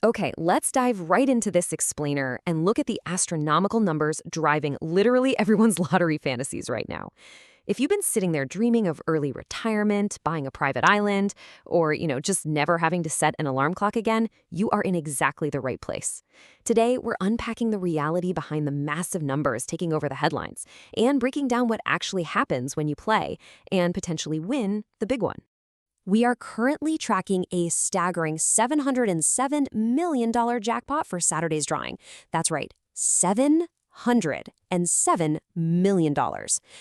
Okay, let's dive right into this explainer and look at the astronomical numbers driving literally everyone's lottery fantasies right now. If you've been sitting there dreaming of early retirement, buying a private island, or, just never having to set an alarm clock again, you are in exactly the right place. Today, we're unpacking the reality behind the massive numbers taking over the headlines and breaking down what actually happens when you play and potentially win the big one. We are currently tracking a staggering $707 million jackpot for Saturday's drawing. That's right, $707 million.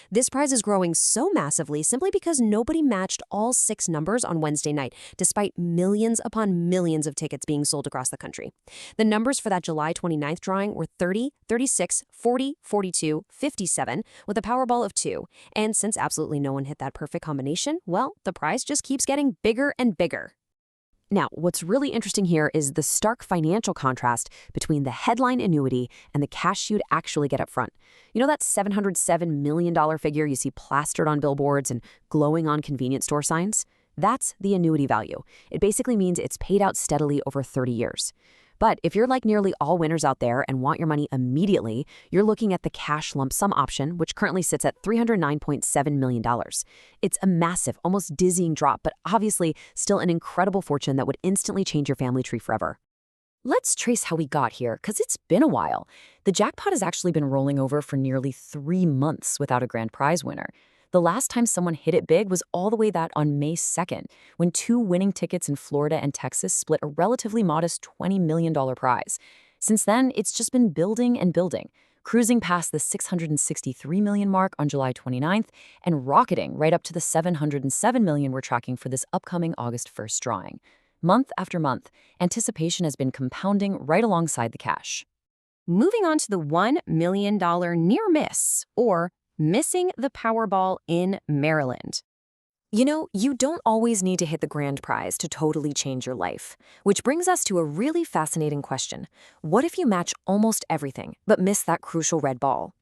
This prize is growing so massively simply because nobody matched all six numbers on Wednesday night, despite millions upon millions of tickets being sold across the country. The numbers for that July 29th drawing were 30, 36, 40, 42, 57, with a Powerball of 2. And since absolutely no one hit that perfect combination, well, the prize just keeps getting bigger and bigger. Now, what's really interesting here is the stark financial contrast between the headline annuity and the cash you'd actually get up front. You know that $707 million figure you see plastered on billboards and glowing on convenience store signs? That's the annuity value. It basically means it's paid out steadily over 30 years. But if you're like nearly all winners out there and want your money immediately, you're looking at the cash lump sum option, which currently sits at $309.7 million. It's a massive, almost dizzying drop, but obviously still an incredible fortune that would instantly change your family tree forever. Let's trace how we got here, because it's been a while. The jackpot has actually been rolling over for nearly 3 months without a grand prize winner. The last time someone hit it big was all the way that on May 2nd, when 2 winning tickets in Florida and Texas split a relatively modest $20 million prize. Since then, it's just been building and building, cruising past the $663 million mark on July 29th and rocketing right up to the $707 million we're tracking for this upcoming August 1st drawing. Month after month, anticipation has been compounding right alongside the cash. Moving on to the $1 million near miss, or missing the Powerball in Maryland. You know, you don't always need to hit the grand prize to totally change your life. Which brings us to a really fascinating question. What if you match almost everything, but miss that crucial red ball?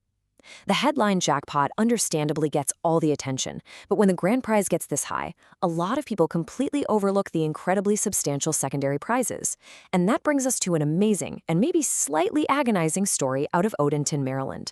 The headline jackpot understandably gets all the attention, but when the grand prize gets this high, a lot of people completely overlook the incredibly substantial secondary prizes. And that brings us to an amazing and maybe slightly agonizing story out of Odenton, Maryland.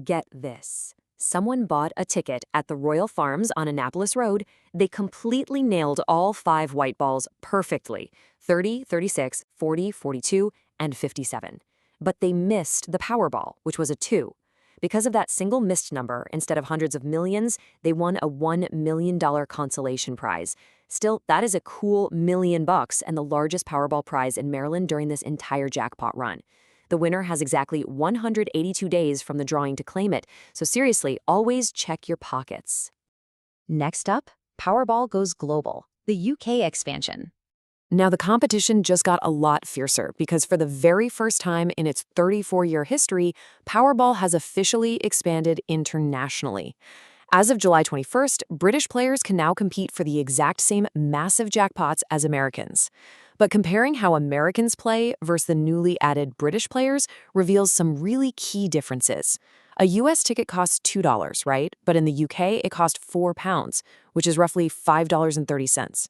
Get this. Someone bought a ticket at the Royal Farms on Annapolis Road. They completely nailed all 5 white balls perfectly, 30, 36, 40, 42, and 57. But they missed the Powerball, which was a 2. Because of that single missed number, instead of hundreds of millions, they won a $1 million consolation prize. Still, that is a cool $1 million and the largest Powerball prize in Maryland during this entire jackpot run. The winner has exactly 182 days from the drawing to claim it, so seriously, always check your pockets. Next up, Powerball goes global, the UK expansion. Now, the competition just got a lot fiercer because for the very first time in its 34-year history, Powerball has officially expanded internationally. As of July 21st, British players can now compete for the exact same massive jackpots as Americans. But comparing how Americans play versus the newly added British players reveals some really key differences. A US ticket costs $2, right? But in the UK, it costs £4, which is roughly $5.30.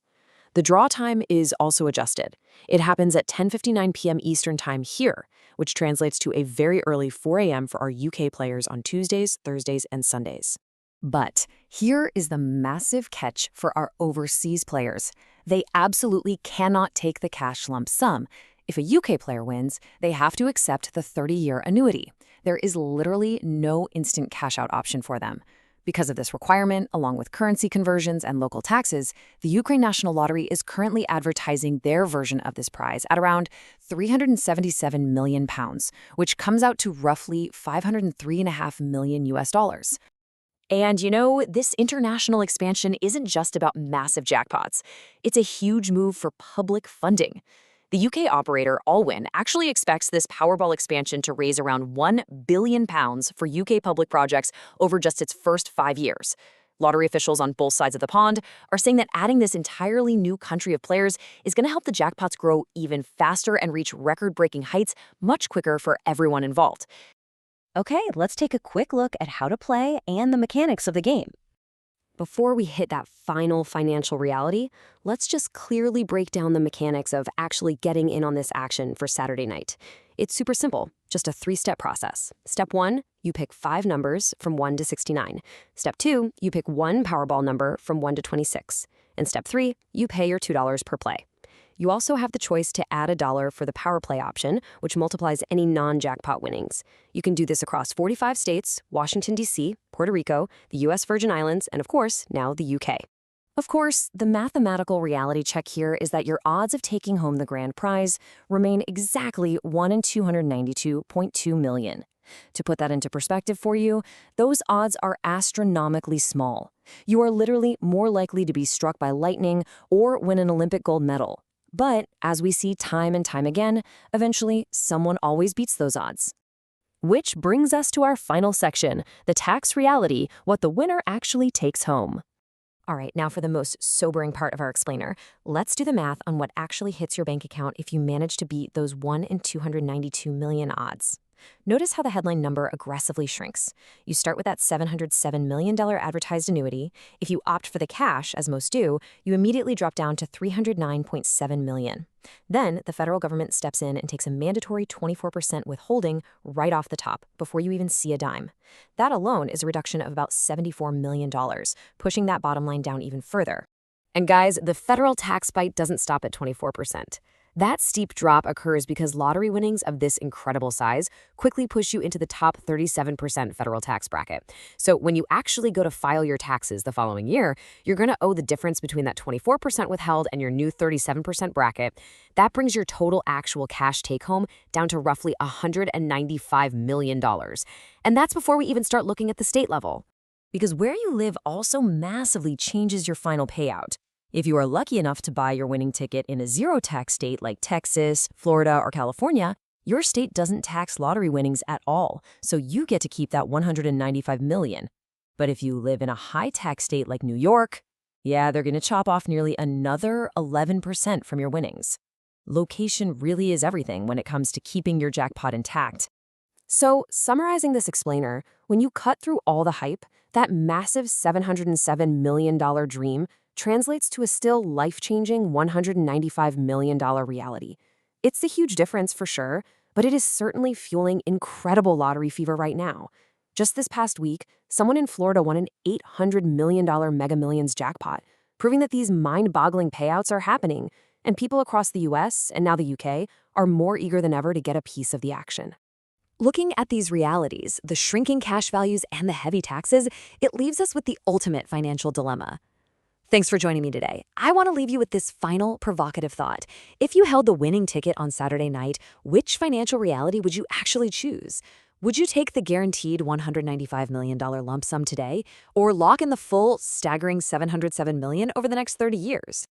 The draw time is also adjusted. It happens at 10:59 p.m. Eastern Time here, which translates to a very early 4 a.m. for our UK players on Tuesdays, Thursdays, and Sundays. But here is the massive catch for our overseas players. They absolutely cannot take the cash lump sum. If a UK player wins, they have to accept the 30-year annuity. There is literally no instant cash-out option for them. Because of this requirement, along with currency conversions and local taxes, the Ukraine National Lottery is currently advertising their version of this prize at around £377 million, which comes out to roughly $503.5 million US dollars. And you know, this international expansion isn't just about massive jackpots. It's a huge move for public funding. The UK operator Allwyn actually expects this Powerball expansion to raise around £1 billion for UK public projects over just its first 5 years. Lottery officials on both sides of the pond are saying that adding this entirely new country of players is going to help the jackpots grow even faster and reach record-breaking heights much quicker for everyone involved. Okay, let's take a quick look at how to play and the mechanics of the game. Before we hit that final financial reality, let's just clearly break down the mechanics of actually getting in on this action for Saturday night. It's super simple, just a 3-step process. Step 1, you pick 5 numbers from 1 to 69. Step 2, you pick one Powerball number from 1 to 26. And step 3, you pay your $2 per play. You also have the choice to add $1 for the power play option, which multiplies any non-jackpot winnings. You can do this across 45 states, Washington, D.C., Puerto Rico, the U.S. Virgin Islands, and of course, now the U.K. Of course, the mathematical reality check here is that your odds of taking home the grand prize remain exactly 1 in 292.2 million. To put that into perspective for you, those odds are astronomically small. You are literally more likely to be struck by lightning or win an Olympic gold medal. But, as we see time and time again, eventually someone always beats those odds. Which brings us to our final section, the tax reality, what the winner actually takes home. All right, now for the most sobering part of our explainer, let's do the math on what actually hits your bank account if you manage to beat those 1 in 292 million odds. Notice how the headline number aggressively shrinks. You start with that $707 million advertised annuity. If you opt for the cash, as most do, you immediately drop down to $309.7 million. Then, the federal government steps in and takes a mandatory 24% withholding right off the top, before you even see a dime. That alone is a reduction of about $74 million, pushing that bottom line down even further. And guys, the federal tax bite doesn't stop at 24%. That steep drop occurs because lottery winnings of this incredible size quickly push you into the top 37% federal tax bracket. So when you actually go to file your taxes the following year, you're going to owe the difference between that 24% withheld and your new 37% bracket. That brings your total actual cash take-home down to roughly $195 million. And that's before we even start looking at the state level. Because where you live also massively changes your final payout. If you are lucky enough to buy your winning ticket in a zero-tax state like Texas, Florida, or California, your state doesn't tax lottery winnings at all, so you get to keep that $195 million. But if you live in a high-tax state like New York, yeah, they're going to chop off nearly another 11% from your winnings. Location really is everything when it comes to keeping your jackpot intact. So, summarizing this explainer, when you cut through all the hype, that massive $707 million dream translates to a still life-changing $195 million reality. It's a huge difference for sure, but it is certainly fueling incredible lottery fever right now. Just this past week, someone in Florida won an $800 million Mega Millions jackpot, proving that these mind-boggling payouts are happening, and people across the US and now the UK are more eager than ever to get a piece of the action. Looking at these realities, the shrinking cash values and the heavy taxes, it leaves us with the ultimate financial dilemma. Thanks for joining me today. I want to leave you with this final provocative thought. If you held the winning ticket on Saturday night, which financial reality would you actually choose? Would you take the guaranteed $195 million lump sum today, or lock in the full, staggering $707 million over the next 30 years?